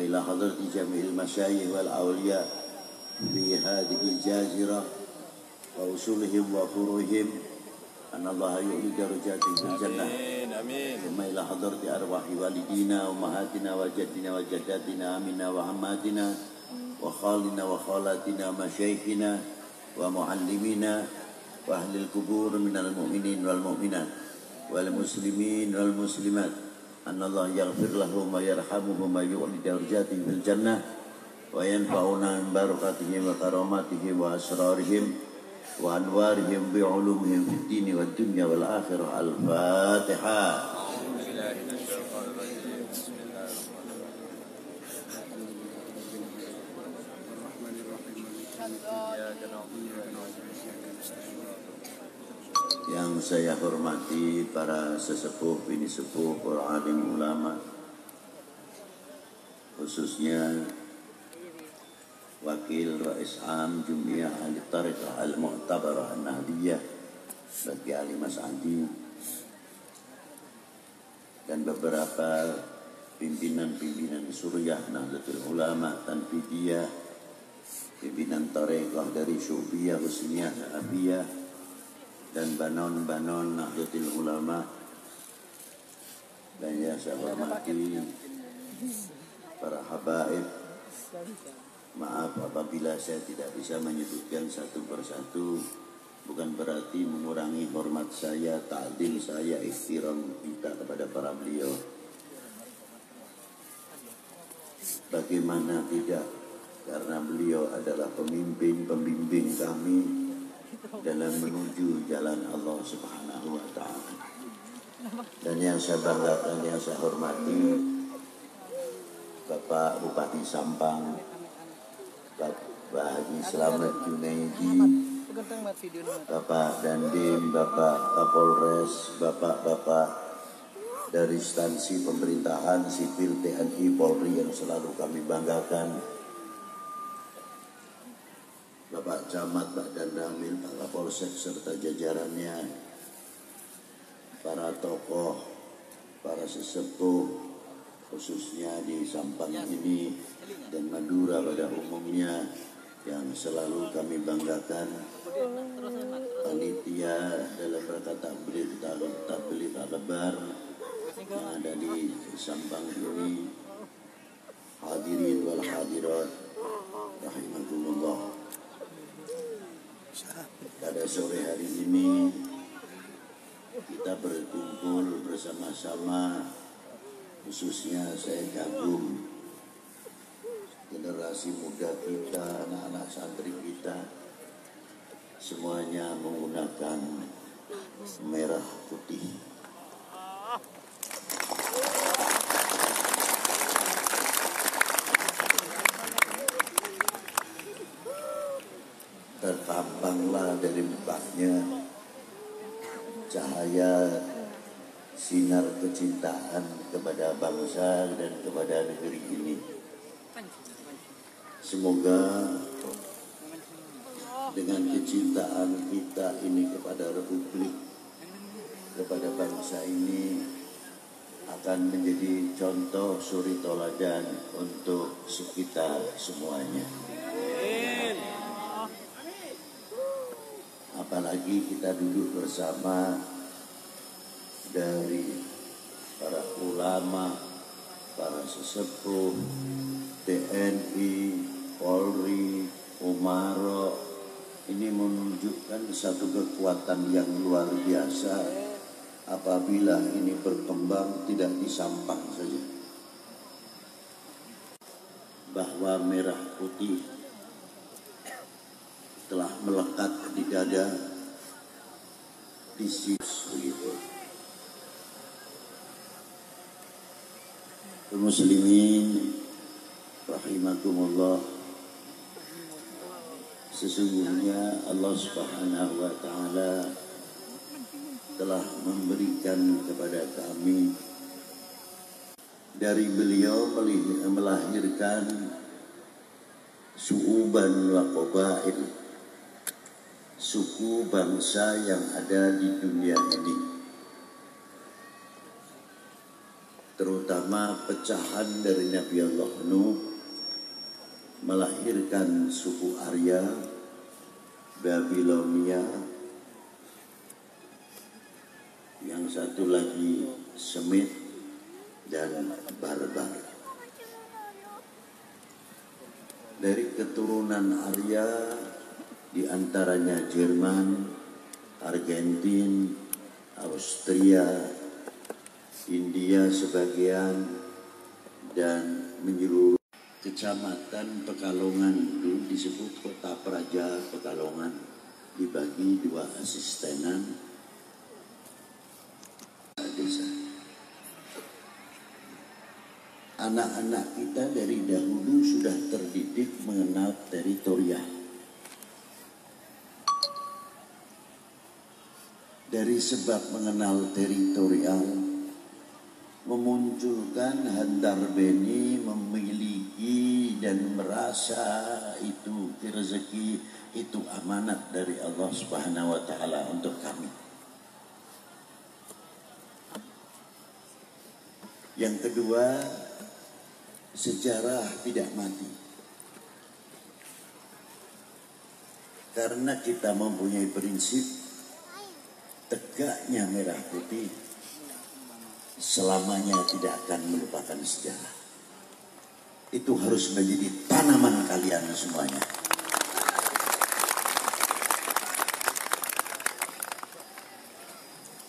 إلى حضرة جميع المشايخ والأولياء في هذه الجزيرة وأصولهم وفروعهم أن الله يؤلي درجاتهم في الجنة. ثم إلى حضرة أرواح والدينا وأمهاتنا وجدنا وجداتنا آمنا وعماتنا وخالنا وخالاتنا ومشايخنا ومعلمينا وأهل القبور من المؤمنين والمؤمنات والمسلمين والمسلمات أن الله يغفر لهم ويرحمهم ويؤلي درجاتهم في الجنة وينفعنا من بركاتهم وكراماتهم وأسرارهم وأنوارهم بعلومهم في الدين والدنيا والآخرة. الفاتحة. Yang saya hormati para sesepuh, bini sepuh, para alim ulama, khususnya Wakil Rais Am Jum'iyah Ahli Tariqah Al-Mu'tabarah An-Nahdiyah bagi Ali Mas Andi dan beberapa pimpinan-pimpinan Suriah Nahdlatul Ulama Tanfidiyah, pimpinan Tariqah dari Syubiyah, Husniyah, Abiyah dan banon-banon Nahdlatul Ulama, dan yang saya hormati para habaib. Maaf apabila saya tidak bisa menyebutkan satu persatu, bukan berarti mengurangi hormat saya, ta'zim saya, ihtiram kita kepada para beliau. Bagaimana tidak, karena beliau adalah pembimbing kami dalam menuju jalan Allah Subhanahu wa Ta'ala. Dan yang saya banggakan, yang saya hormati Bapak Bupati Sampang, Bapak Haji Slamet Junaidi, Bapak Dandim, Bapak Kapolres, Bapak-bapak dari instansi pemerintahan sipil TNI Polri yang selalu kami banggakan, Bapak Camat, Pak Dandamil, Pak Kapolsek serta jajarannya, para tokoh, para sesepuh, khususnya di Sampang ini dan Madura pada umumnya yang selalu kami banggakan, panitia dalam rangka tabligh akbar yang ada di Sampang ini, hadirin wal hadirat rahimakumullah. Pada sore hari ini kita berkumpul bersama-sama, khususnya saya kagum generasi muda kita, anak-anak santri kita, semuanya menggunakan merah putih. Terpampanglah dari mukanya cahaya sinar kecintaan kepada bangsa dan kepada negeri ini. Semoga dengan kecintaan kita ini kepada Republik, kepada bangsa ini, akan menjadi contoh suri toladan untuk kita semuanya. Apalagi kita duduk bersama dari para ulama, para sesepuh, TNI, Polri, Umaro, ini menunjukkan satu kekuatan yang luar biasa apabila ini berkembang tidak di Sampang saja. Bahwa merah putih telah melekat di dada, di sisi begitu. Muslimin rahimakumullah, sesungguhnya Allah Subhanahu wa Ta'ala telah memberikan kepada kami, dari beliau melahirkan su'uban wa qabail, suku bangsa yang ada di dunia ini. terutama pecahan dari Nabi Allah Nuh melahirkan suku Arya, Babilonia, yang satu lagi Semit dan Barbar. Dari keturunan Arya diantaranya Jerman, Argentina, Austria, India sebagian, dan menyeluruh kecamatan Pekalongan itu disebut Kota Praja Pekalongan, dibagi 2 asistenan desa. Anak-anak kita dari dahulu sudah terdidik mengenal teritorial. Dari sebab mengenal teritorial memunculkan handar beni, memiliki dan merasa itu rezeki, itu amanat dari Allah Subhanahu wa taala untuk kami. Yang kedua, sejarah tidak mati. Karena kita mempunyai prinsip tegaknya merah putih selamanya tidak akan melupakan sejarah. Itu harus menjadi tanaman kalian semuanya.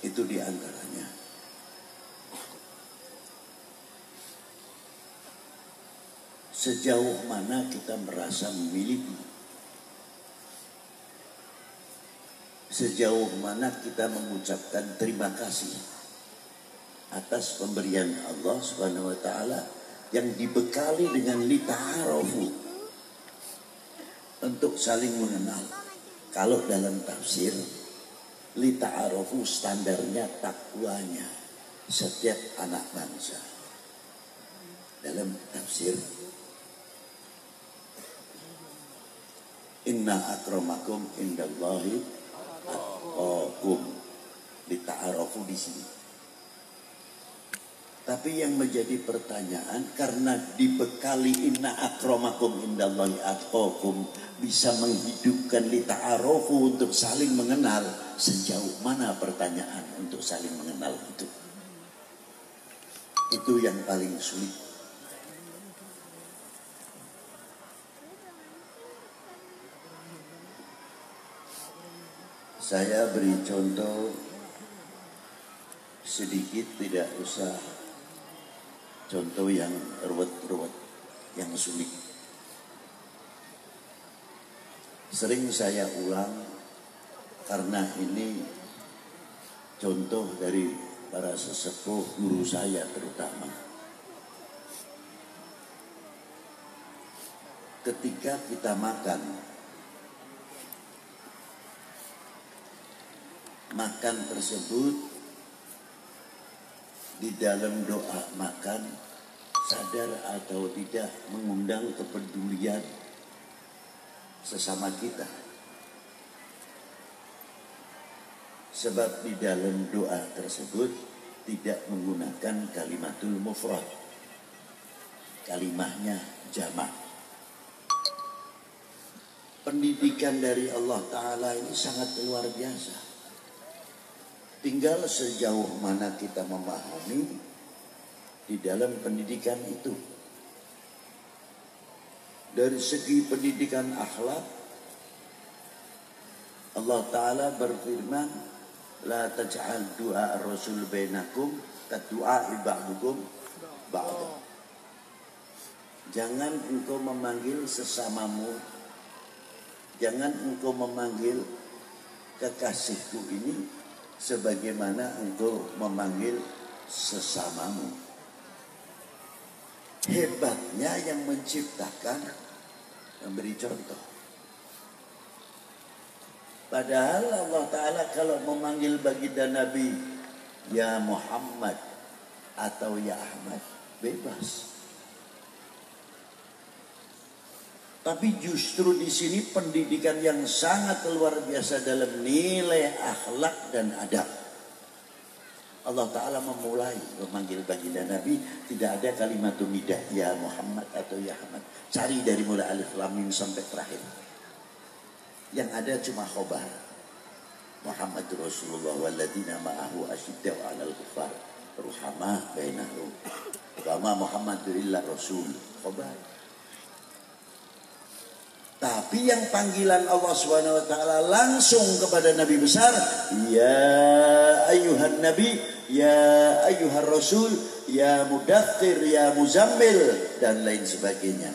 Itu diantaranya. Sejauh mana kita merasa memiliki, sejauh mana kita mengucapkan terima kasih atas pemberian Allah Subhanahu wa taala yang dibekali dengan lita'arofu, untuk saling mengenal. Kalau dalam tafsir, lita'arofu standarnya takwanya setiap anak bangsa. Dalam tafsir, inna akramakum indallahi atqakum, lita'arofu di sini. Tapi yang menjadi pertanyaan, karena dibekali inna akramakum indallahi atqakum bisa menghidupkan lita'arofu untuk saling mengenal, sejauh mana pertanyaan untuk saling mengenal itu? Itu yang paling sulit. Saya beri contoh sedikit, tidak usah contoh yang ruwet-ruwet, yang sulit. Sering saya ulang karena ini contoh dari para sesepuh guru saya terutama. Ketika kita makan tersebut, di dalam doa makan, sadar atau tidak mengundang kepedulian sesama kita. Sebab di dalam doa tersebut tidak menggunakan kalimatul mufrad, kalimahnya jamak. Pendidikan dari Allah Ta'ala ini sangat luar biasa. Tinggal sejauh mana kita memahami di dalam pendidikan itu. Dari segi pendidikan akhlak, Allah Ta'ala berfirman, la taj'al du'a ar-rasul bainakum kadu'a ba'dukum ba'da. Jangan engkau memanggil sesamamu, jangan engkau memanggil kekasihku ini sebagaimana engkau memanggil sesamamu. Hebatnya yang menciptakan, memberi contoh. Padahal Allah Ta'ala kalau memanggil baginda Nabi ya Muhammad atau ya Ahmad, bebas. Tapi justru di sini pendidikan yang sangat luar biasa dalam nilai akhlak dan adab. Allah Ta'ala memulai memanggil baginda Nabi, tidak ada kalimat nidah ya Muhammad atau ya Ahmad. Cari dari mulai alif lam mim sampai terakhir. Yang ada cuma khobar. Muhammad Rasulullah walladzina ma'ahu asyiddau 'alal kuffar ruhamah bainahum. Wa Muhammadur illa rasul. Khobar. Tapi yang panggilan Allah Subhanahu wa taala langsung kepada nabi besar, ya ayyuhan nabi, ya ayyuhar rasul, ya mudaththir, ya muzammil dan lain sebagainya.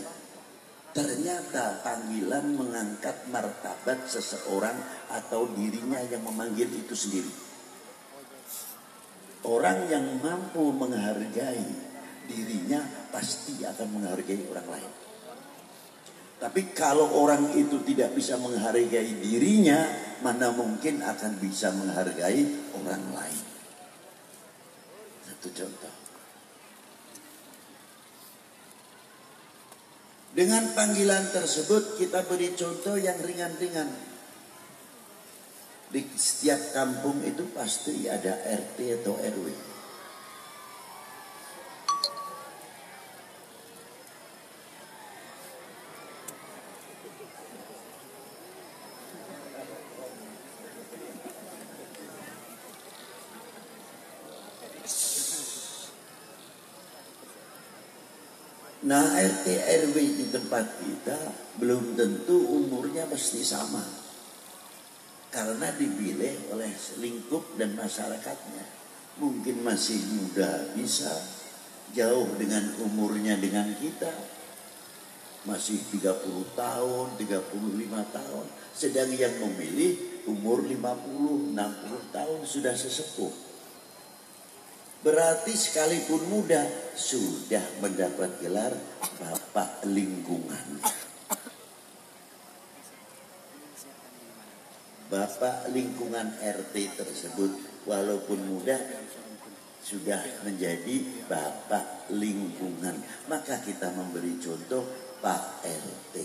Ternyata panggilan mengangkat martabat seseorang atau dirinya yang memanggil itu sendiri. Orang yang mampu menghargai dirinya pasti akan menghargai orang lain. Tapi kalau orang itu tidak bisa menghargai dirinya, mana mungkin akan bisa menghargai orang lain. Satu contoh. Dengan panggilan tersebut kita beri contoh yang ringan-ringan. Di setiap kampung itu pasti ada RT atau RW. Nah RT RW di tempat kita belum tentu umurnya pasti sama. Karena dipilih oleh lingkup dan masyarakatnya. Mungkin masih muda bisa, jauh dengan umurnya dengan kita. Masih 30 tahun, 35 tahun. Sedang yang memilih umur 50, 60 tahun sudah sesepuh. Berarti sekalipun muda sudah mendapat gelar bapak lingkungan. Bapak lingkungan RT tersebut walaupun muda sudah menjadi bapak lingkungan. Maka kita memberi contoh Pak RT.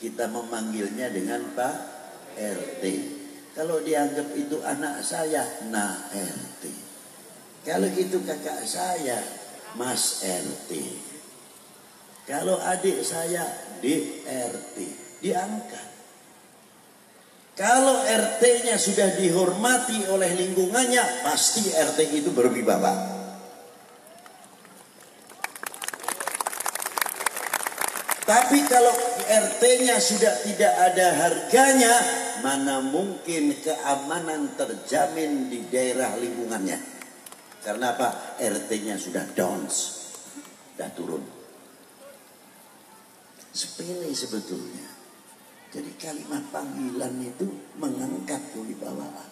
Kita memanggilnya dengan Pak RT. Kalau dianggap itu anak saya, nah RT. Kalau itu kakak saya, Mas RT. Kalau adik saya, DRT. Diangkat. Kalau RT-nya sudah dihormati oleh lingkungannya, pasti RT itu berwibawa. Tapi kalau RT-nya sudah tidak ada harganya, mana mungkin keamanan terjamin di daerah lingkungannya. Karena apa? RT-nya sudah downs, sudah turun. Sepele sebetulnya. Jadi kalimat panggilan itu mengangkat kewibawaan.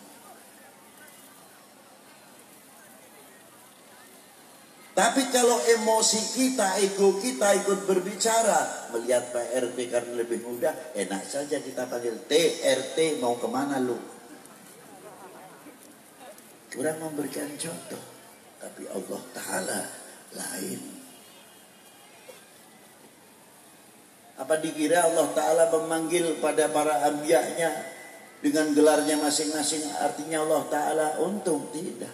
Tapi kalau emosi kita, ego kita ikut berbicara, melihat Pak RT karena lebih muda, enak saja kita panggil TRT, mau kemana lu? Kurang memberikan contoh. Tapi Allah Ta'ala lain. Apa dikira Allah Ta'ala memanggil pada para anbiya-Nya dengan gelarnya masing-masing artinya Allah Ta'ala untung? Tidak.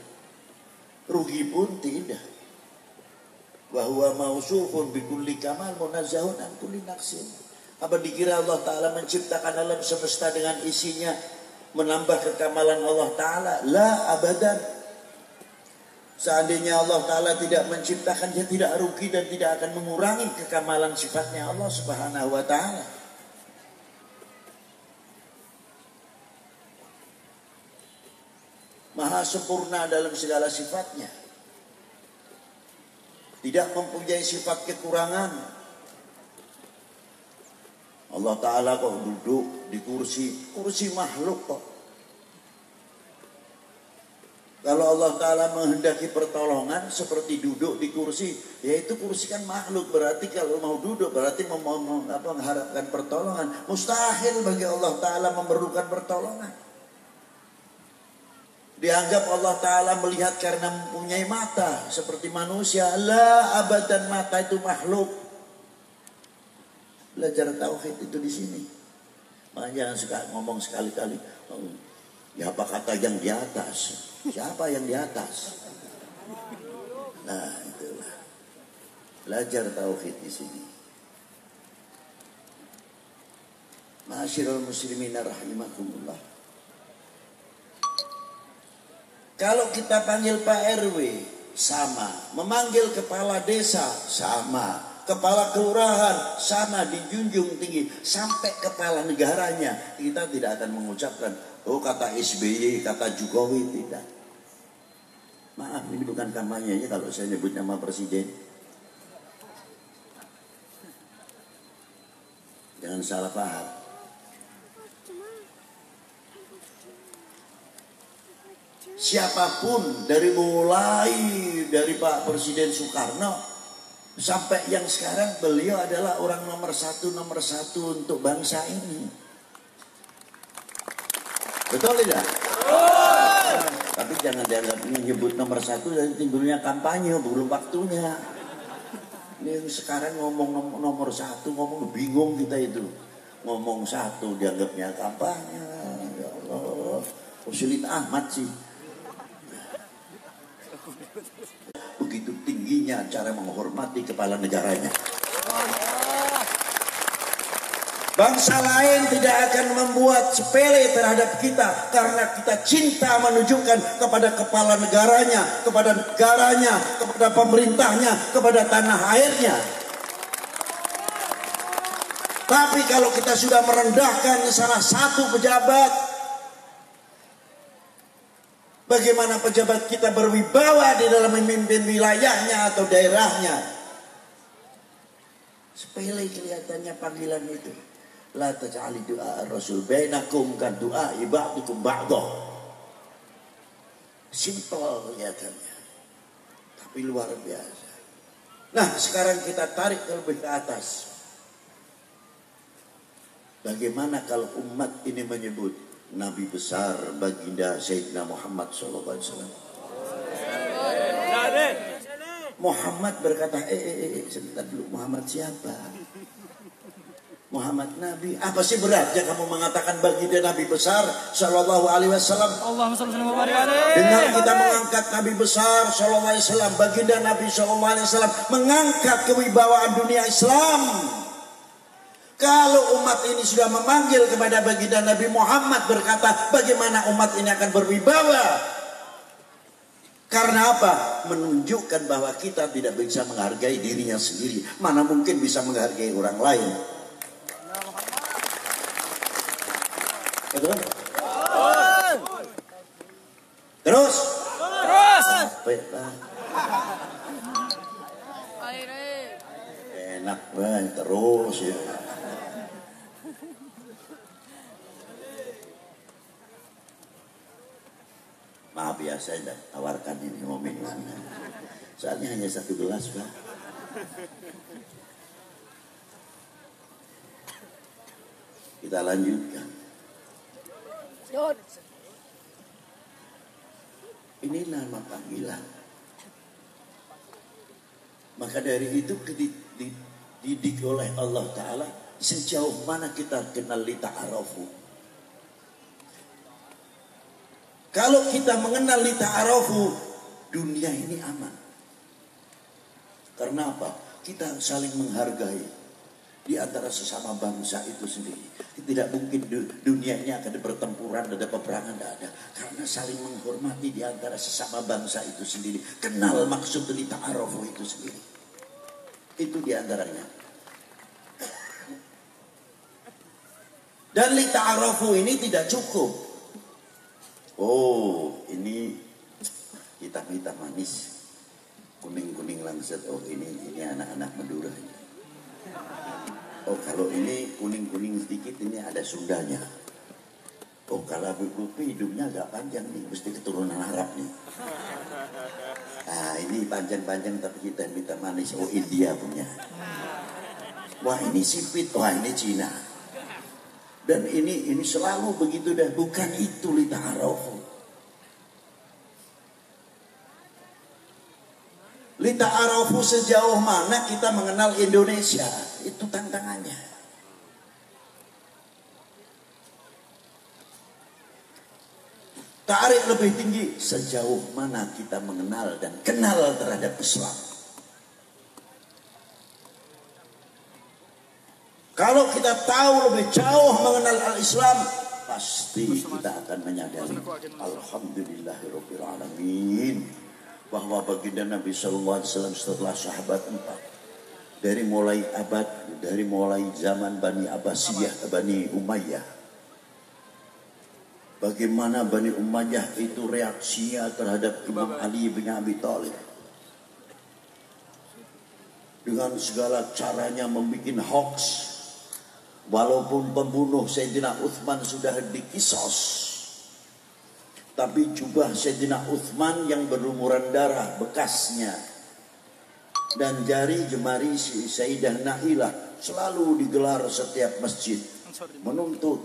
Rugi pun tidak. Wa huwa mausufun bikulli kamal munazzahun an kulli naqsin. Apa dikira Allah Ta'ala menciptakan alam semesta dengan isinya menambah kekamalan Allah Ta'ala? La abadan. Seandainya Allah Ta'ala tidak menciptakan, dia tidak rugi dan tidak akan mengurangi kekamalan sifatnya Allah Subhanahu wa Ta'ala. Maha sempurna dalam segala sifatnya. Tidak mempunyai sifat kekurangan. Allah Ta'ala kok duduk di kursi makhluk kok. Kalau Allah Ta'ala menghendaki pertolongan seperti duduk di kursi, yaitu kursi kan makhluk. Berarti kalau mau duduk berarti mengharapkan pertolongan. Mustahil bagi Allah Ta'ala memerlukan pertolongan. Dianggap Allah Ta'ala melihat karena mempunyai mata seperti manusia. La abadan, mata itu makhluk. Belajar tauhid itu di sini. Makanya jangan suka ngomong sekali-kali. Ya apa kata yang di atas? Siapa yang di atas? Nah, itulah. Belajar tauhid di sini. Ma'asyiral muslimin rahimakumullah. Kalau kita panggil Pak RW sama, memanggil kepala desa sama, kepala kelurahan sama, dijunjung tinggi sampai kepala negaranya, kita tidak akan mengucapkan oh kata SBY, kata Jokowi, tidak. Maaf, ini bukan kampanye kalau saya nyebut nama presiden. Jangan salah paham. Siapapun dari Pak Presiden Soekarno sampai yang sekarang, beliau adalah orang nomor satu untuk bangsa ini. Betul tidak? Tapi jangan dianggap menyebut nomor satu dan timbulnya kampanye, belum waktunya. Ini sekarang ngomong nomor satu, ngomong bingung kita itu. Ngomong satu dianggapnya kampanye. Ya Allah, sulit amat sih. Begitu tingginya cara menghormati kepala negaranya. Bangsa lain tidak akan membuat sepele terhadap kita karena kita cinta menunjukkan kepada kepala negaranya, kepada pemerintahnya, kepada tanah airnya. Tapi kalau kita sudah merendahkan salah satu pejabat, bagaimana pejabat kita berwibawa di dalam memimpin wilayahnya atau daerahnya? Sepele kelihatannya panggilan itu. La taj'ali du'a Rasul bainakum kan du'a ba'dukum ba'dah. Simpel kelihatannya, tapi luar biasa. Nah, sekarang kita tarik lebih ke atas. Bagaimana kalau umat ini menyebut Nabi besar baginda Sayyidina Muhammad SAW? Muhammad berkata, sebentar dulu, Muhammad siapa? Muhammad Nabi. Apa sih beratnya kamu mengatakan baginda Nabi besar Sallallahu Alaihi Wasallam? Dengan kita mengangkat Nabi besar Sallallahu Alaihi Wasallam, baginda Nabi Sallallahu Alaihi Wasallam mengangkat kewibawaan dunia Islam. Kalau umat ini sudah memanggil kepada baginda Nabi Muhammad, berkata bagaimana umat ini akan berwibawa? Karena apa? Menunjukkan bahwa kita tidak bisa menghargai dirinya sendiri. Mana mungkin bisa menghargai orang lain? Betul? Terus? Enak banget terus ya. Maaf ya, saya tidak tawarkan ini mau minuman. Soalnya hanya satu gelas, Pak. Kita lanjutkan. Ini nama panggilan. Maka dari itu dididik oleh Allah Ta'ala sejauh mana kita kenal li ta'arafu. Kalau kita mengenal li ta'arafu, dunia ini aman. Karena apa? Kita saling menghargai di antara sesama bangsa itu sendiri. Tidak mungkin dunia ini akan ada pertempuran, ada peperangan, tidak ada. Karena saling menghormati di antara sesama bangsa itu sendiri. Kenal maksud li ta'arafu itu sendiri. Itu di antaranya. Dan li ta'arafu ini tidak cukup. Oh, ini hitam-hitam manis, kuning-kuning langsat. Oh, ini anak-anak Madura. Oh, kalau ini kuning-kuning sedikit, ini ada Sundanya. Oh, kalau putih hidungnya agak panjang nih, mesti keturunan Arab nih. Nah, ini panjang-panjang tapi hitam-hitam manis. Oh, India punya. Wah, ini sipit. Wah, ini Cina. Dan ini selalu begitu dah. Bukan itu li ta'arafu. Li ta'arafu sejauh mana kita mengenal Indonesia. Itu tantangannya. Tarik lebih tinggi, sejauh mana kita mengenal dan kenal terhadap Islam. Kalau kita tahu lebih jauh mengenal al-Islam, pasti kita akan menyadari alhamdulillahirabbil alamin bahwa baginda Nabi sallallahu alaihi wasallam setelah sahabat 4 dari mulai zaman Bani Abbasiyah, Bani Umayyah, bagaimana Bani Umayyah itu reaksinya terhadap Imam Ali bin Abi Thalib dengan segala caranya membuat hoax. Walaupun pembunuh Sayyidina Uthman sudah dikisos, tapi jubah Sayyidina Uthman yang berlumuran darah bekasnya dan jari jemari Sayyidah Nailah selalu digelar setiap masjid, menuntut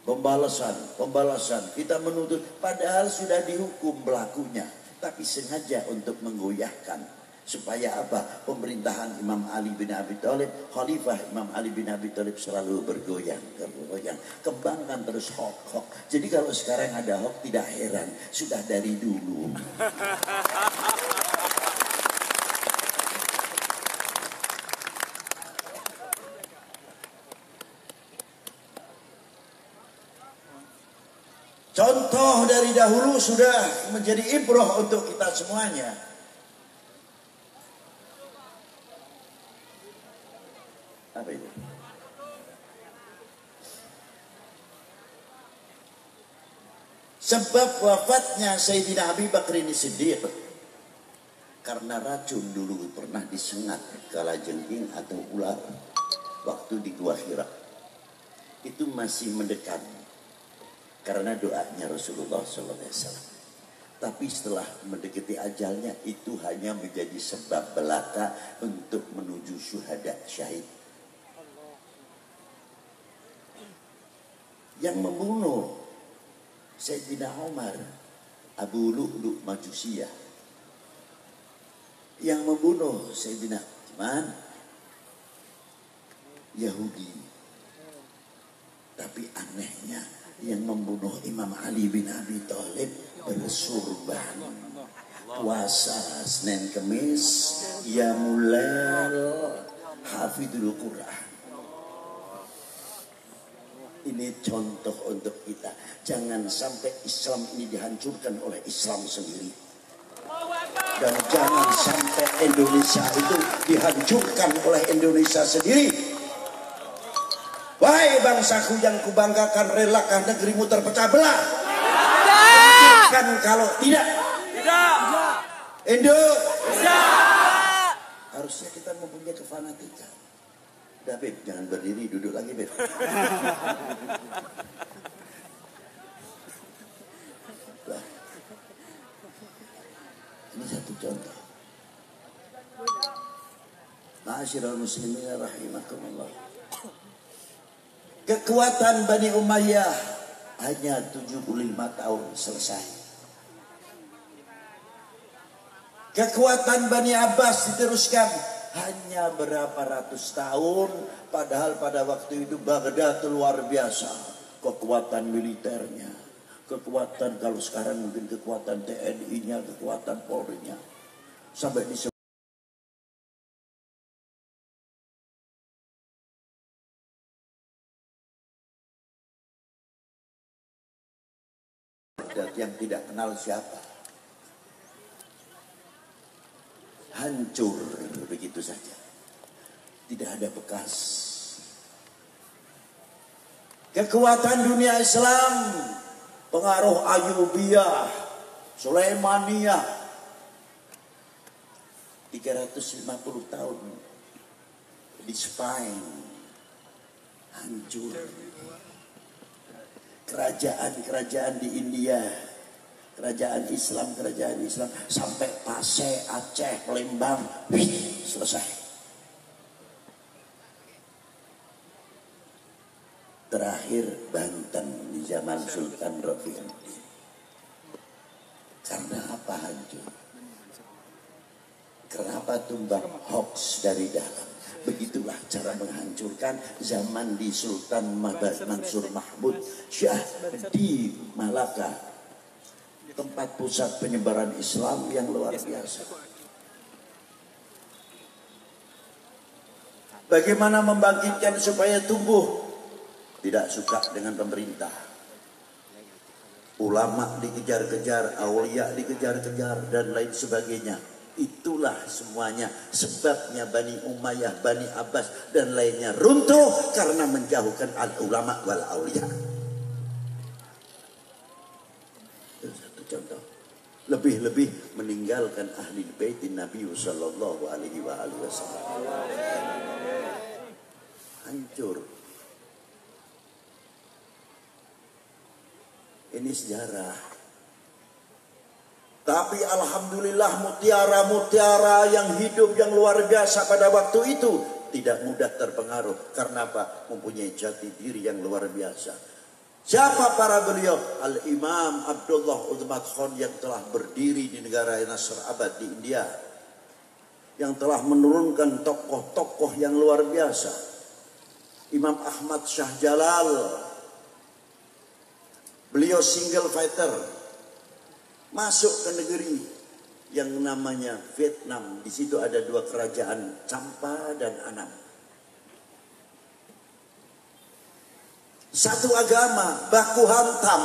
pembalasan. Kita menuntut, padahal sudah dihukum pelakunya, tapi sengaja untuk menggoyahkan. Supaya apa? Pemerintahan Imam Ali bin Abi Thalib, Khalifah Imam Ali bin Abi Thalib selalu bergoyang. Kembangkan terus hoax. Jadi kalau sekarang ada hoax tidak heran, sudah dari dulu. Contoh dari dahulu sudah menjadi ibrah untuk kita semuanya. Apa itu? Sebab wafatnya Sayyidina Abi Bakr Siddiq karena racun dulu pernah disengat kalajengking atau ular waktu di Gua Hira. Itu masih mendekat karena doanya Rasulullah SAW. Tapi setelah mendekati ajalnya itu hanya menjadi sebab belaka untuk menuju syuhada syahid. Yang membunuh Sayyidina Umar, Abu Lu'lu' Majusiyah. Yang membunuh Sayyidina Utsman, Yahudi. Tapi anehnya yang membunuh Imam Ali bin Abi Thalib bersurban. Puasa Senin Kemis, ya mulai hafidul Quran. Ini contoh untuk kita. Jangan sampai Islam ini dihancurkan oleh Islam sendiri. Dan jangan sampai Indonesia itu dihancurkan oleh Indonesia sendiri. Wahai bangsaku yang kubanggakan, relakah negerimu terpecah belah? Hancurkan kalau tidak. Indo. Harusnya kita mempunyai kefanatikan. Udah Beb, jangan berdiri, duduk lagi Beb. Nah, ini satu contoh. Ma'asyiral muslimin rahimakumullah. Kekuatan Bani Umayyah hanya 75 tahun selesai. Kekuatan Bani Abbas diteruskan hanya berapa ratus tahun, padahal pada waktu itu Baghdad luar biasa kekuatan militernya, kekuatan kalau sekarang mungkin kekuatan TNI-nya, kekuatan Polri-nya, sampai di yang tidak kenal siapa, hancur begitu saja, tidak ada bekas. Kekuatan dunia Islam, pengaruh Ayyubiyah, Sulaimaniyah, 350 tahun di Spain hancur. Kerajaan-kerajaan di India, kerajaan Islam sampai Pasai, Aceh, Palembang, selesai. Terakhir Banten di zaman Sultan Rafiuddin. Karena apa hancur? Kenapa tumbang? Hoax dari dalam. Begitulah cara menghancurkan zaman di Sultan Mansur Mahmud Syah di Malaka, tempat pusat penyebaran Islam yang luar biasa. Bagaimana membangkitkan supaya tumbuh? Tidak suka dengan pemerintah. Ulama dikejar-kejar, aulia dikejar-kejar, dan lain sebagainya. Itulah semuanya sebabnya Bani Umayyah, Bani Abbas, dan lainnya runtuh karena menjauhkan al-ulama wal aulia. Itu satu contoh. Lebih-lebih meninggalkan ahli bait Nabi sallallahu alaihi wasallam. Hancur. Ini sejarah. Tapi alhamdulillah mutiara-mutiara yang hidup yang luar biasa pada waktu itu tidak mudah terpengaruh. Karena apa? Mempunyai jati diri yang luar biasa. Siapa para beliau? Al-Imam Abdullah Uthman Khan yang telah berdiri di negara Nasr Abad di India. Yang telah menurunkan tokoh-tokoh yang luar biasa. Imam Ahmad Shah Jalal. Beliau single fighter. Masuk ke negeri yang namanya Vietnam. Di situ ada dua kerajaan, Champa dan Annam. Satu agama, baku hantam.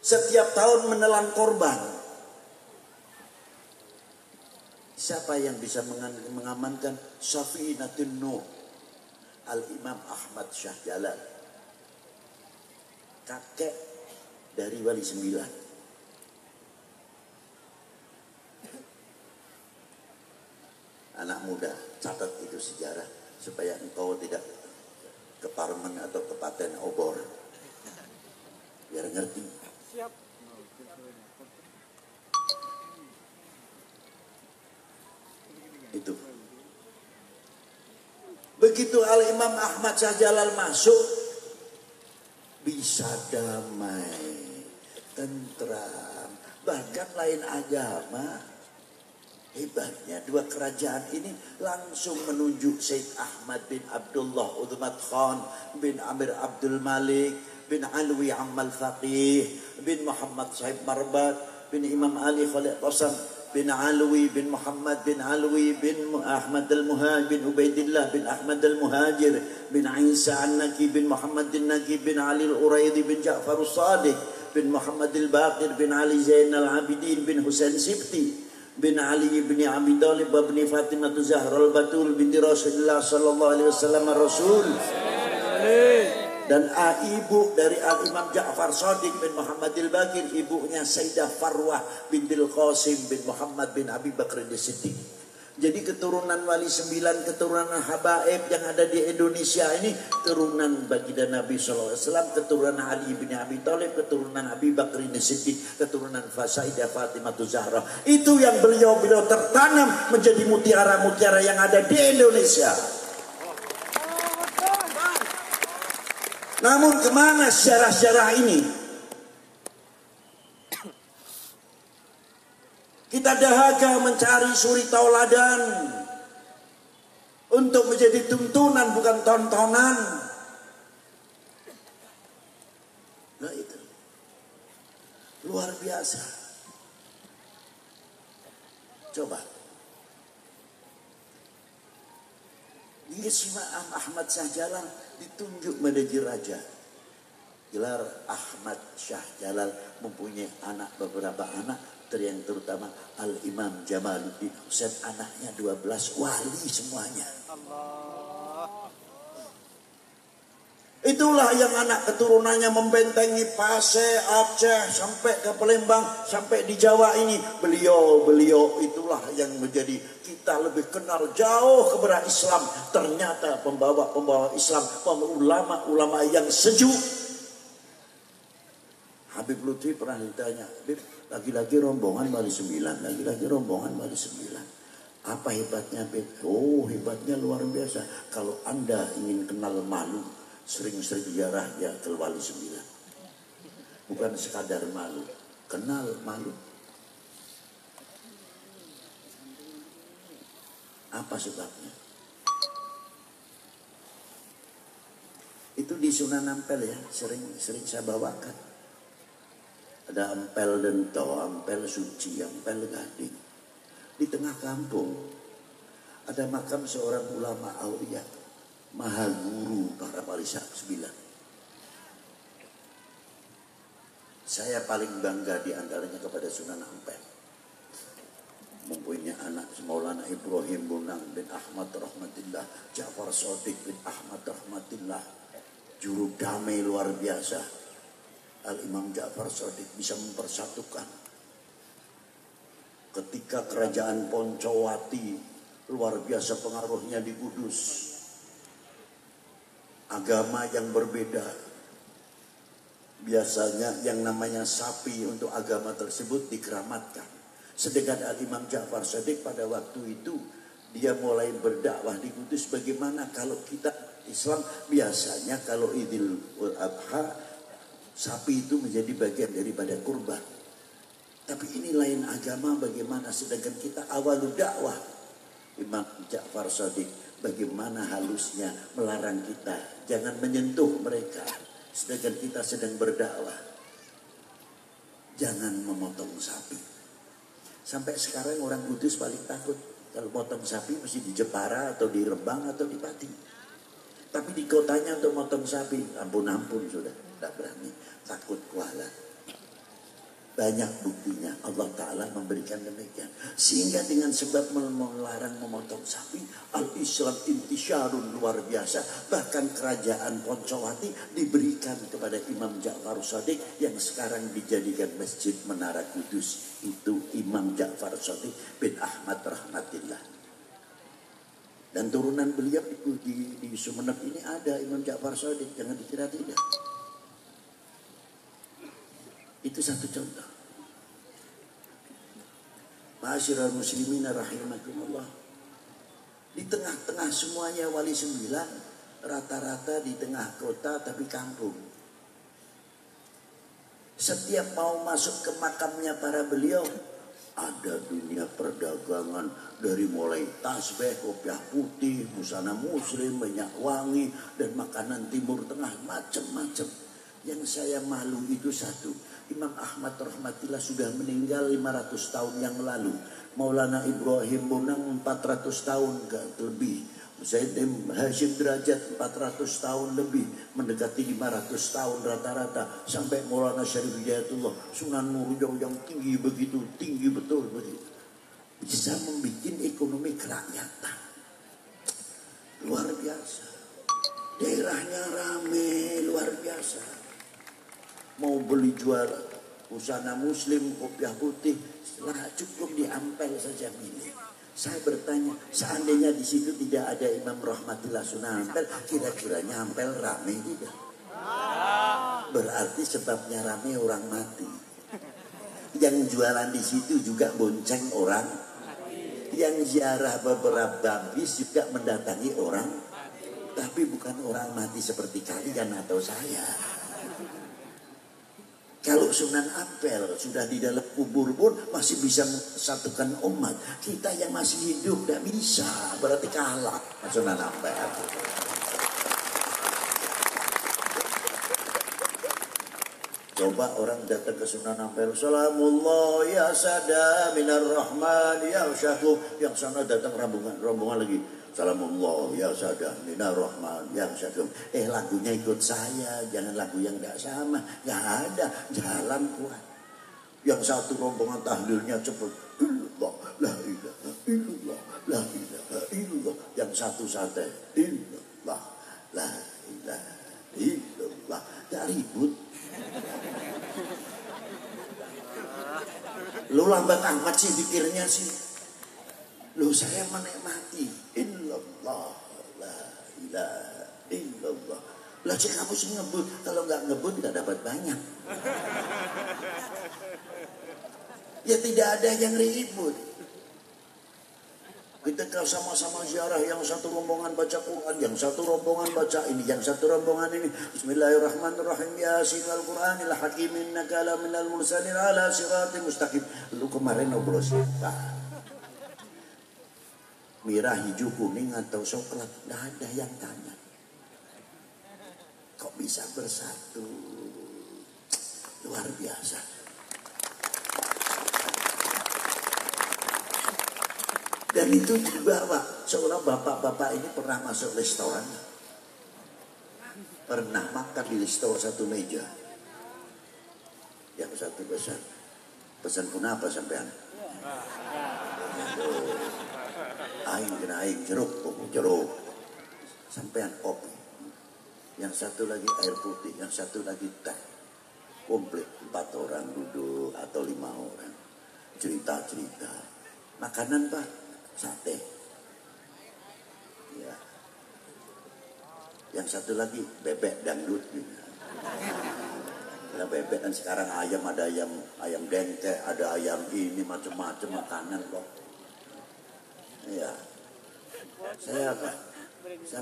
Setiap tahun menelan korban. Siapa yang bisa mengamankan? Safinatun Nuh. Al-Imam Ahmad Shah Jalal. Kakek dari Wali Sembilan. Anak muda, catat itu sejarah supaya engkau tidak ke Parmen atau ke Paten Obor. Biar ngerti. Siap. Itu. Begitu Al-Imam Ahmad Shah Jalal masuk, bisa damai, tentram, bahkan lain agama. Hebatnya dua kerajaan ini langsung menunjuk Said Ahmad bin Abdullah Uthman Khan bin Amir Abdul Malik bin Alwi Ammal Faqih bin Muhammad Sahib Marbat bin Imam Ali Khalid Qasam bin Alwi bin Muhammad bin Alwi bin Ahmad al-Muhajir bin Ubaidillah bin Ahmad al-Muhajir bin Isa an-Naki bin Muhammad al-Naki bin Ali al-Uraidi bin Ja'far al-Sadiq bin Muhammad al-Baqir bin Ali Zain al-Abidin bin Husain Sibti bin Ali bin Abi Thalib bin Fatimah Zahra al-Batul binti Rasulullah sallallahu alaihi wasallam Rasul. Dan ibu dari Al-Imam Ja'far Shadiq bin Muhammad al-Baqir, ibunya Sayyidah Farwah bintil Qasim bin Muhammad bin Abi Bakr as-Siddiq. Jadi keturunan Wali Sembilan, keturunan habaib yang ada di Indonesia ini, keturunan baginda Nabi SAW, keturunan Ali bin Abi Thalib, keturunan Abi Bakr as-Siddiq, keturunan Sayyidah Fatimah Zahra. Itu yang beliau tertanam menjadi mutiara-mutiara yang ada di Indonesia. Namun kemana sejarah-sejarah ini? Kita dahaga mencari suri tauladan untuk menjadi tuntunan bukan tontonan. Nah itu luar biasa. Coba Imam Ahmad Shah Jalal ditunjuk menjadi raja. Gelar Ahmad Shah Jalal mempunyai beberapa anak, yang terutama Al-Imam Jamaluddin Husain, anaknya 12 wali semuanya. Itulah yang anak keturunannya membentengi Pasir, Aceh, sampai ke Palembang, sampai di Jawa ini. Beliau itulah yang menjadi kita lebih kenal jauh kepada Islam. Ternyata pembawa Islam, ulama-ulama yang sejuk. Habib Lutfi pernah ditanya, Habib, lagi-lagi rombongan Wali Sembilan, lagi-lagi rombongan Wali Sembilan. Apa hebatnya, Habib? Oh, hebatnya luar biasa. Kalau Anda ingin kenal malu, sering-sering ziarah ya ke Wali Sembilan. Bukan sekadar malu, kenal malu. Apa sebabnya? Itu di Sunan Ampel ya, sering saya bawakan. Ada Ampel Dento, Ampel Suci, Ampel Gading. Di tengah kampung ada makam seorang ulama aulia, maha guru para wali sembilan. Saya paling bangga di antaranya kepada Sunan Ampel. Mempunyai anak Maulana Ibrahim Bonang bin Ahmad Rahmatillah, Ja'far Shadiq bin Ahmad Rahmatillah, juru damai luar biasa. Al-Imam Ja'far Shadiq bisa mempersatukan. Ketika kerajaan Poncowati luar biasa pengaruhnya di Kudus, agama yang berbeda, biasanya yang namanya sapi untuk agama tersebut dikeramatkan. Sedangkan Al-Imam Ja'far Shadiq pada waktu itu dia mulai berdakwah di Kudus. Bagaimana kalau kita Islam biasanya kalau Idul Adha sapi itu menjadi bagian daripada kurban. Tapi ini lain agama bagaimana, sedangkan kita awal dakwah. Imam Ja'far Shadiq bagaimana halusnya melarang kita jangan menyentuh mereka, sedangkan kita sedang berdakwah. Jangan memotong sapi. Sampai sekarang orang Kudus paling takut kalau potong sapi mesti di Jepara atau di Rembang atau di Pati. Tapi di kotanya untuk motong sapi, ampun sudah, tidak berani, takut kualat. Banyak buktinya Allah Ta'ala memberikan demikian. Sehingga dengan sebab melarang memotong sapi, al-Islam intisyarun luar biasa. Bahkan kerajaan Poncowati diberikan kepada Imam Ja'far Shadiq yang sekarang dijadikan Masjid Menara Kudus. Itu Imam Ja'far Shadiq bin Ahmad Rahmatillah. Dan turunan beliau di Sumeneb ini ada Imam Ja'far Shadiq, jangan dikira tidak. Itu satu contoh. Ma'asyiral muslimin rahimakumullah. Di tengah-tengah semuanya wali sembilan, rata-rata di tengah kota tapi kampung. Setiap mau masuk ke makamnya para beliau, ada dunia perdagangan dari mulai tasbih, kopiah putih, busana muslim, minyak wangi, dan makanan timur tengah, macam-macam. Yang saya malu itu satu, Imam Ahmad Rahmatillah sudah meninggal 500 tahun yang lalu. Maulana Ibrahim Bonang 400 tahun lebih. Zaid Hashim Derajat 400 tahun lebih, mendekati 500 tahun rata-rata. Sampai Maulana Syarif Hidayatullah, Sunan Nurul yang tinggi begitu, tinggi betul begitu. Bisa membuat ekonomi kerakyatan. Luar biasa. Daerahnya rame, luar biasa. Mau beli jual busana muslim, kopiah putih, setelah cukup di Ampel saja milih. Saya bertanya, seandainya di situ tidak ada Imam Rahmatillah Sunan Ampel, kira-kiranya Ampel rame tidak? Berarti sebabnya rame orang mati. Yang jualan di situ juga bonceng orang. Yang ziarah beberapa bis juga mendatangi orang, tapi bukan orang mati seperti kalian atau saya. Kalau Sunan Ampel sudah di dalam kubur pun masih bisa mempersatukan umat. Kita yang masih hidup tidak bisa, berarti kalah Sunan Ampel. Coba orang datang ke Sunan Ampel, Salamullah ya sada minar rahman ya syakum. Yang sana datang rombongan lagi, Salamullah ya sada minar rahman ya syakum. Lagunya ikut saya, jangan lagu yang tidak sama. Gak ada, jalan kuat. Yang satu rombongan tahlilnya cepat, illallah la ilaha illallah la ilaha illallah. Yang satu santai, illallah la ilaha illallah. Gak ribut. Lu lambat amat sih pikirnya sih. Lu saya menikmati. Illallah la ilaha illallah. Lah cik kamu sih ngebut. Kalau nggak ngebut nggak dapat banyak. Ya tidak ada yang ribut. Kita kalau sama-sama ziarah, yang satu rombongan baca Quran, yang satu rombongan baca ini, yang satu rombongan ini. Bismillahirrahmanirrahim. Yasin al-Quranil hakim innaka la minal mursalin ala siratim mustaqim. Lu kemarin ngobrol siapa? Merah, hijau, kuning atau coklat? Nggak ada yang tanya. Kok bisa bersatu? Luar biasa. Dan itu juga Pak, seolah bapak-bapak ini pernah masuk restoran. Pernah makan di restoran satu meja. Yang satu pesan pun apa sampean? Aing kena aing, jeruk sampean kopi. Yang satu lagi air putih, yang satu lagi teh. Komplit 4 orang duduk atau 5 orang. Cerita-cerita. Makanan Pak, sate. Ya. Yang satu lagi bebek dangdut juga. Ya, bebek kan sekarang ayam, ada ayam dengkek, ada ayam ini macam-macam makanan kok. Ya. Saya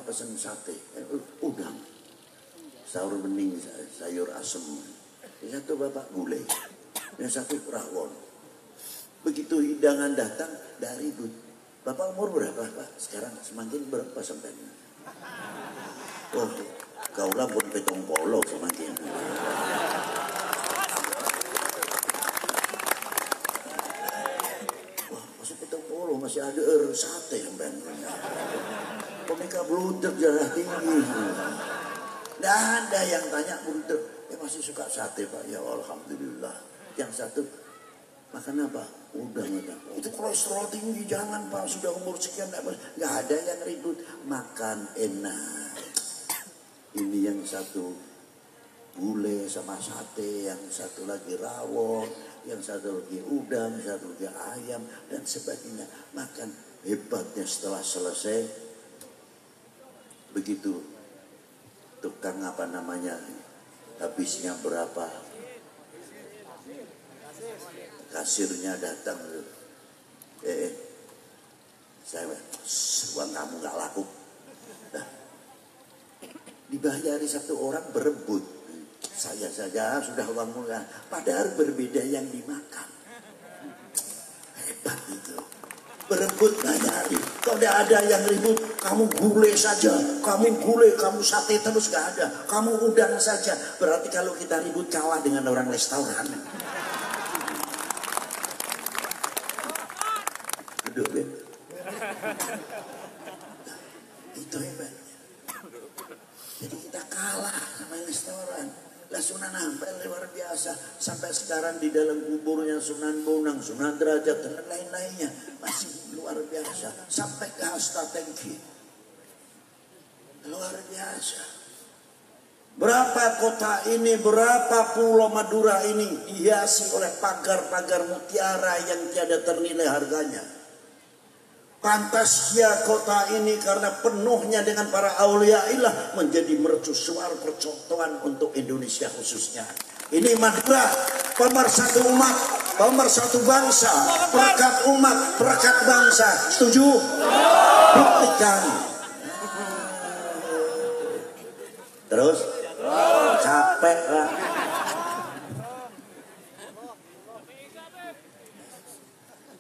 pesen sate, udang, sayur bening, sayur asem. Yang satu bapak gulai, yang satu rawon. Begitu hidangan datang dari ribut. Bapak umur berapa Pak? Sekarang semakin berapa sampai? Oh, kaulah pun petong polo semakin. Wah, masih petong polo, masih ada sate sampai. Komika blunder darah tinggi. Nggak ada yang tanya blunder. Masih suka sate Pak, ya alhamdulillah. Yang satu makan apa? Udah itu kolesterol tinggi, jangan Pak, sudah umur sekian nggak ada yang ribut, makan enak. Ini yang satu gulai sama sate, yang satu lagi rawon, yang satu lagi udang, satu lagi ayam dan sebagainya. Makan hebatnya setelah selesai begitu tukang apa namanya habisnya berapa, kasirnya datang, saya uang kamu nggak laku, nah, dibayari satu orang berebut, saya saja sudah uang murah, padahal berbeda yang dimakan, hebat itu, berebut bayari, kalau tidak ada yang ribut, kamu gulai saja, kamu sate terus gak ada, kamu udang saja, berarti kalau kita ribut kalah dengan orang restoran. Duduk ya. Itu hebatnya. Jadi kita kalah sama restoran. Lah Sunan Ampel luar biasa. Sampai sekarang di dalam kuburnya Sunan Bonang, Sunan Derajat dan lain-lainnya masih luar biasa. Sampai ke Hasta Tengki. Luar biasa. Berapa kota ini, berapa pulau Madura ini dihiasi oleh pagar-pagar mutiara yang tiada ternilai harganya. Pantasnya kota ini karena penuhnya dengan para aulia ilah menjadi mercusuar percontohan untuk Indonesia khususnya. Ini Madura, pemersatu umat, pemersatu bangsa, perekat umat, perekat bangsa. Setuju? Buktikan. Terus? Capek lah.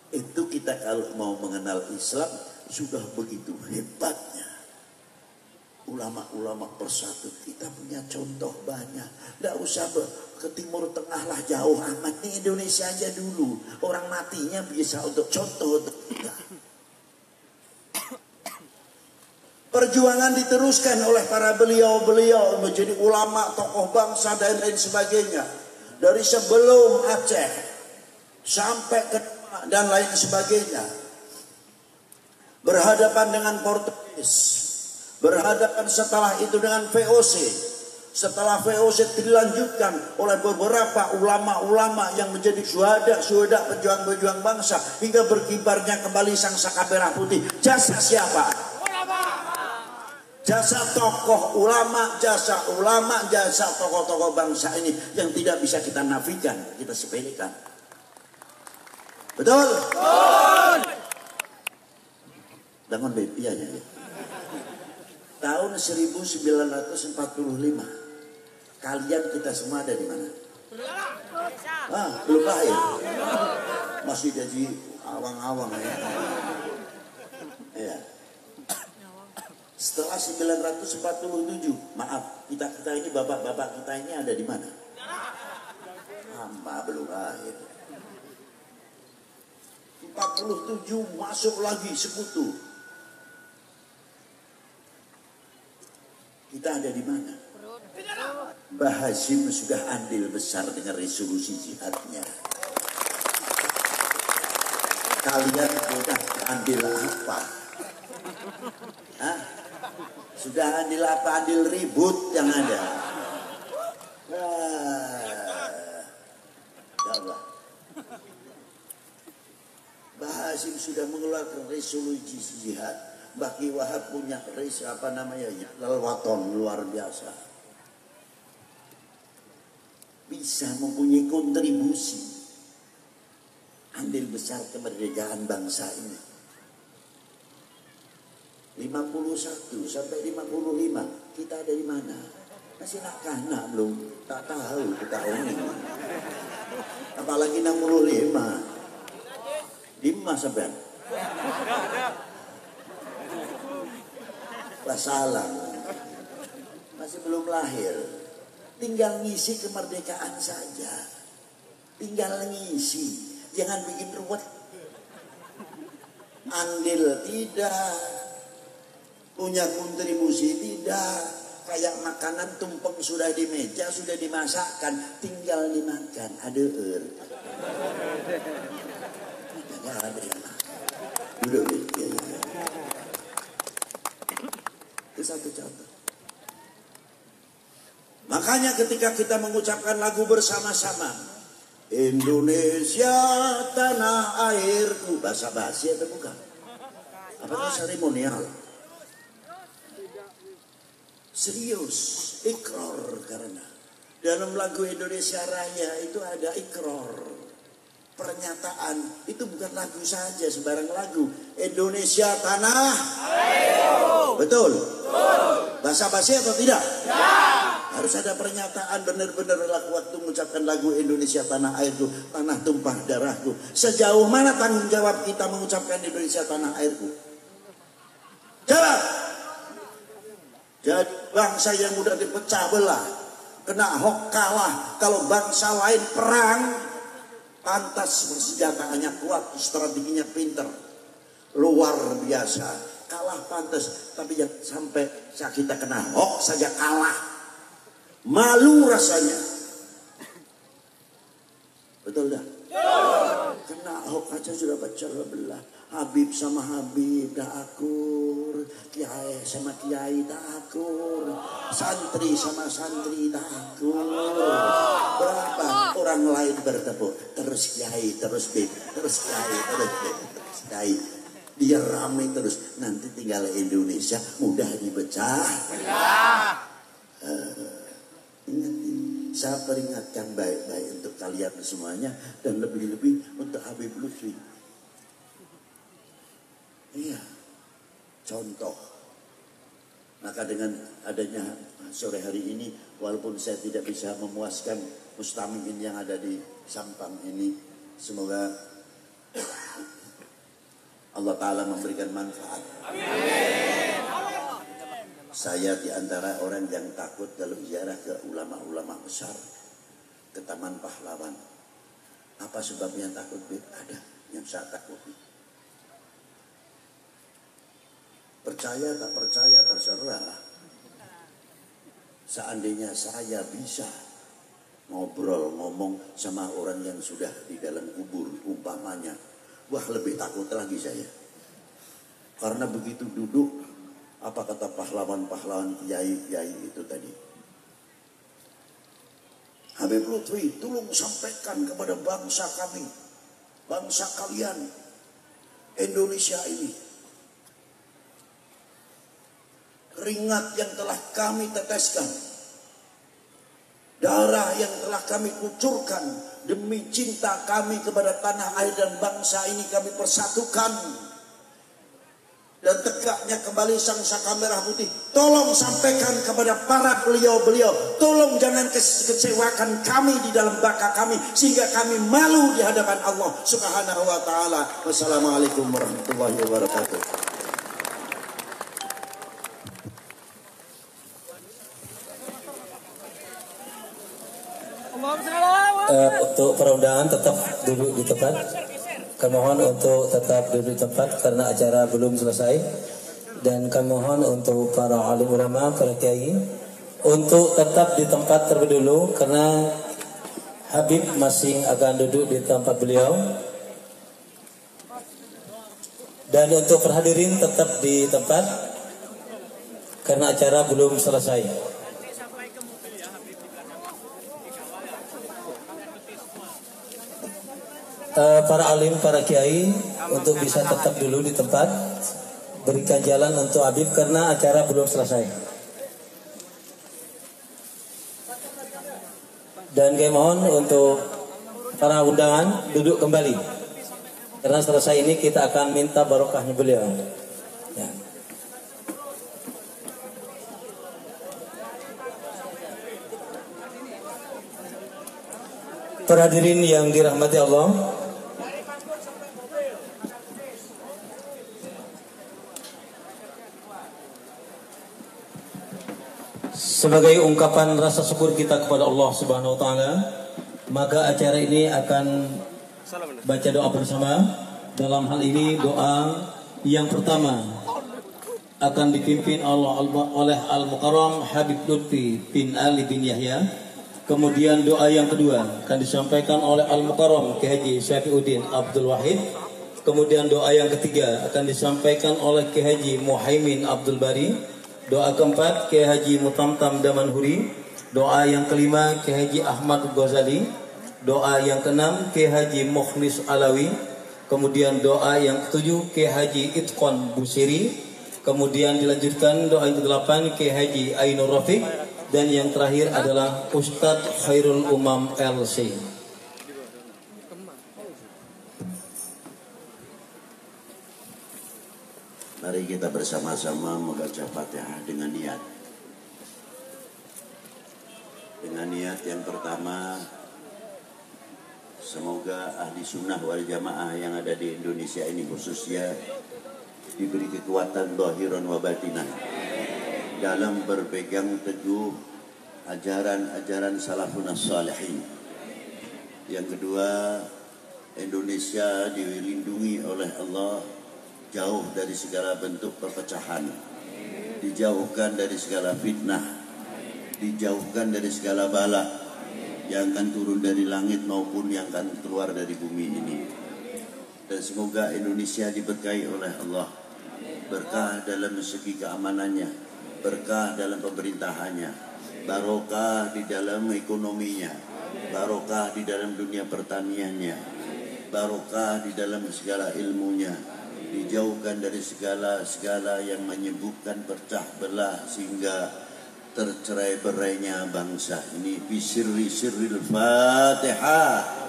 Itu kita kalau mau mengenal Islam sudah begitu hebatnya. Ulama-ulama persatu, kita punya contoh banyak. Tidak usah ke Timur Tengah lah, jauh amat. Di Indonesia aja dulu. Orang matinya bisa untuk contoh untuk kita. Perjuangan diteruskan oleh para beliau-beliau menjadi ulama, tokoh bangsa dan lain sebagainya. Dari sebelum Aceh sampai ke dan lain sebagainya. Berhadapan dengan Portugis, berhadapan setelah itu dengan VOC. Setelah VOC dilanjutkan oleh beberapa ulama-ulama yang menjadi syuhada pejuang-pejuang bangsa hingga berkibarnya kembali sang saka merah putih. Jasa siapa? Jasa tokoh ulama, jasa tokoh-tokoh bangsa ini yang tidak bisa kita nafikan, kita sepelekan. Betul? Betul. Dangon baby ya. Tahun 1945. Kalian kita semua ada di mana? Belum lahir. Masih jadi awang-awang ya. Ya. Setelah 947, maaf, kita ini bapak-bapak kita ini ada di mana? Hamba belum lahir. 47 masuk lagi sekutu. Kita ada di mana? Mbah Hasyim sudah andil besar dengan resolusi jihadnya. Kalian sudah andil apa? Hah? Sudah andil apa? Andil ribut yang ada. Ya Allah. Mbah Hasyim sudah mengeluarkan resolusi jihad. Mbah Ki Wahab punya lelwaton luar biasa. Bisa mempunyai kontribusi andil besar kemerdekaan bangsa ini. 51 sampai 55 kita ada di mana? Masih nak belum tak tahu kita ini. Apalagi 65. 5 sampai. Wassalam. Masih belum lahir. Tinggal ngisi kemerdekaan saja. Tinggal ngisi. Jangan bikin ruwet. Andil tidak. Punya kontribusi tidak. Kayak makanan tumpeng sudah di meja, sudah dimasakkan. Tinggal dimakan. Adeer. Tidak ada yang makan. Duduk mikir. Itu satu contoh. Makanya ketika kita mengucapkan lagu bersama-sama, Indonesia tanah airku, basa-basi atau bukan? Apa itu seremonial? Serius, ikrar, karena dalam lagu Indonesia Raya itu ada ikrar. Pernyataan itu bukan lagu saja, sembarang lagu. Indonesia tanah airku. Betul? Basa-basi atau tidak? Ya. Harus ada pernyataan benar-benar waktu mengucapkan lagu Indonesia tanah airku, tanah tumpah darahku. Sejauh mana tanggung jawab kita mengucapkan Indonesia tanah airku? Jawab. Jadi bangsa yang mudah dipecah belah, kena hok kalah. Kalau bangsa lain perang, pantas bersenjataannya kuat, strateginya pinter, luar biasa. Kalah pantas, tapi jangan sampai saat kita kena hok saja kalah. Malu rasanya. Betul dah? Kena hok aja sudah pecah belah. Habib sama Habib dah akur. Kiai sama kiai dah akur. Santri sama santri dah akur. Berapa orang lain bertepuk. Terus kiai, terus bib. Terus kiai, terus bib. Terus kiai. Dia ramai terus. Nanti tinggal Indonesia mudah dipecah. Ingat ini. Saya peringatkan baik-baik untuk kalian semuanya. Dan lebih-lebih untuk Habib Lutfi. Iya, contoh. Maka dengan adanya sore hari ini, walaupun saya tidak bisa memuaskan mustamiin yang ada di Sampang ini, semoga Allah Ta'ala memberikan manfaat. Amin. Saya di antara orang yang takut kalau ziarah ke ulama-ulama besar, ke Taman Pahlawan. Apa sebabnya takut? Ada yang saya takuti. Percaya tak percaya terserah. Seandainya saya bisa ngomong sama orang yang sudah di dalam kubur umpamanya, wah lebih takut lagi saya. Karena begitu duduk, apa kata pahlawan-pahlawan kiai-kiai itu tadi? Habib Lutfi, tolong sampaikan kepada bangsa kami, bangsa kalian, Indonesia ini. Keringat yang telah kami teteskan, darah yang telah kami kucurkan demi cinta kami kepada tanah air dan bangsa ini kami persatukan. Dan tegaknya kembali sang saka merah putih. Tolong sampaikan kepada para beliau-beliau, tolong jangan kecewakan kami di dalam baka kami, sehingga kami malu di hadapan Allah Subhanahu wa ta'ala. Wassalamualaikum warahmatullahi wabarakatuh. Untuk perundangan tetap duduk di tempat. Kami mohon untuk tetap duduk tempat karena acara belum selesai. Dan kami mohon untuk para alim ulama, para kiai untuk tetap di tempat terlebih dulu karena Habib masih akan duduk di tempat beliau. Dan untuk perhadirin tetap di tempat karena acara belum selesai. Para alim, para kiai untuk bisa tetap dulu di tempat, berikan jalan untuk Habib karena acara belum selesai. Dan kami mohon untuk para undangan duduk kembali karena selesai ini kita akan minta barokahnya beliau. Ya. Para hadirin yang dirahmati Allah, sebagai ungkapan rasa syukur kita kepada Allah Subhanahu wa taala, maka acara ini akan baca doa bersama. Dalam hal ini doa yang pertama akan dipimpin oleh Al-Mukarram Habib Lutfi bin Ali bin Yahya. Kemudian doa yang kedua akan disampaikan oleh Al-Mukarram Kiai Haji Syafiuddin Abdul Wahid. Kemudian doa yang ketiga akan disampaikan oleh Kiai Haji Muhaimin Abdul Bari. Doa keempat Kiai Haji Mutamtam Damanhuri. Doa yang kelima Kiai Haji Ahmad Ghazali. Doa yang keenam Kiai Haji Mukhlis Alawi. Kemudian doa yang ketujuh Kiai Haji Itqon Busiri. Kemudian dilanjutkan doa yang kedelapan Kiai Haji Ainur Rafiq. Dan yang terakhir adalah Ustadz Khairul Umam LC. Mari kita bersama-sama membaca Fatihah dengan niat. Dengan niat yang pertama, semoga ahli sunnah wal jamaah yang ada di Indonesia ini khususnya diberi kekuatan zahiran wa batinan dalam berpegang teguh ajaran-ajaran salafun as-salihin. Yang kedua, Indonesia dilindungi oleh Allah jauh dari segala bentuk perpecahan, dijauhkan dari segala fitnah, dijauhkan dari segala bala yang akan turun dari langit maupun yang akan keluar dari bumi ini. Dan semoga Indonesia diberkahi oleh Allah, berkah dalam segi keamanannya, berkah dalam pemerintahannya, barokah di dalam ekonominya, barokah di dalam dunia pertaniannya, barokah di dalam segala ilmunya, dijauhkan dari segala yang menyebabkan pecah belah sehingga tercerai berainya bangsa ini. Bisirril Fatihah.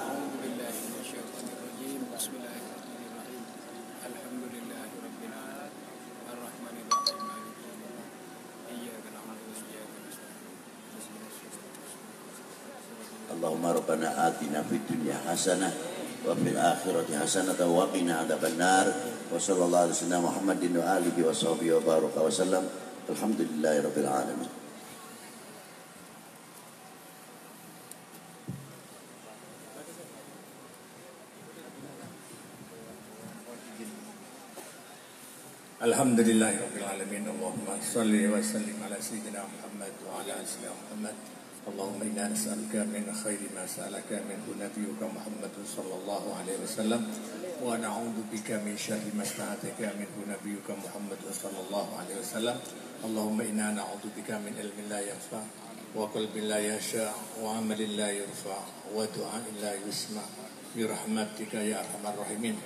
Allahumma rabbana atina fid dunya hasanah wa fil akhirati hasanah wa qina adzabannar. Wa sallallahu alaihi wasallam Muhammadin wa alihi wa sahbihi wa baraka wa sallam. Alhamdulillahirabbil alamin. Alhamdulillahirabbil alamin. Allahumma shalli wa sallim ala sayyidina Muhammad wa ala ali sayyidina Muhammad. Allahumma inna nas'aluka min khairi ma sa'alaka minhu nabiyyuka Muhammad sallallahu alaihi wasallam wa na'udzu bika min syarri ma sta'adzaka minhu nabiyyuka Muhammad sallallahu alaihi wasallam. Allahumma inna na'udzu bika min ilmin la yanfa' wa qalbin la yasha' wa 'amalin la yurfa' wa du'a'in la yusma' bi rahmatika ya arhamar rahimin.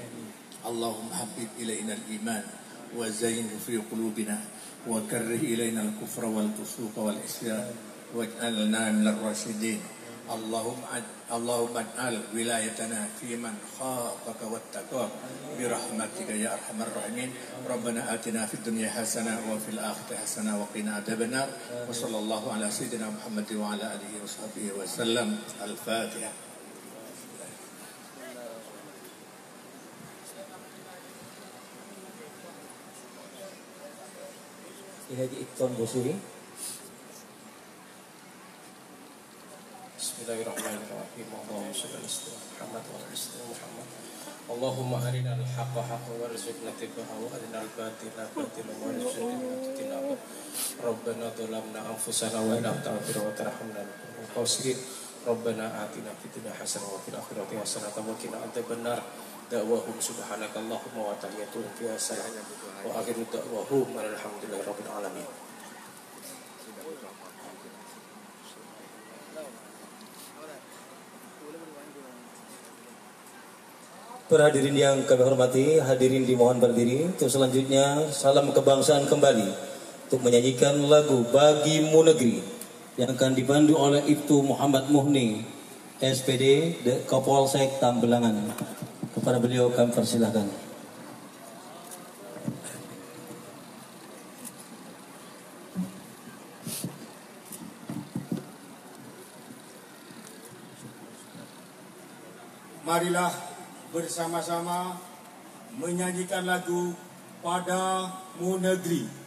Allahumma habbib ilaina al-iman wa zayyinhu fi qulubina wa karrih ilaina al-kufra wal fusuqa wal isyan waj'alna minal rasyidin. Allahumma ij'al wilayatana fi man khafaka wattaqaka bi rahmatika ya arhamar rahimin. Rabbana atina fid dunya hasanah wa fil akhirati hasanah wa qina adzabannar. Wa sallallahu ala sayyidina Muhammad wa ala alihi wa sahbihi wa sallam. Al-Fatihah. Haji Ikton Busiri. Bismillahirrahmanirrahim. Allahumma shalli ala Muhammad wa ala ali Muhammad. Allahumma arinal haqqa haqqan warzuqna ittiba'ahu wa arinal batila batilan warzuqna ijtinabah. Rabbana dhalamna anfusana wa in lam taghfir wa tarhamna lanakunanna khasirin. Rabbana atina fid dunya hasanah wa fil akhirati hasanah wa qina adzabannar. Da'wahum subhanaka Allahumma wa tahiyyatuhum fiha salam wa akhiru da'wahum alhamdulillahi rabbil alamin. Para hadirin yang kami hormati, hadirin dimohon berdiri. Terus selanjutnya salam kebangsaan kembali untuk menyanyikan lagu Bagimu Negeri yang akan dipandu oleh Ibtu Muhammad Muhni, SPD Kapolsek Tambelangan. Kepada beliau kami persilahkan. Marilah bersama-sama menyanyikan lagu Padamu Negeri.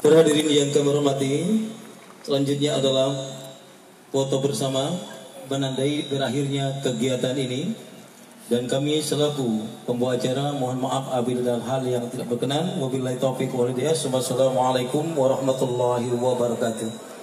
Para hadirin yang kami hormati, selanjutnya adalah foto bersama menandai berakhirnya kegiatan ini, dan kami selaku pembawa acara mohon maaf apabila hal yang tidak berkenan. Wabillahi taufiq wal hidayah. Wassalamualaikum warahmatullahi wabarakatuh.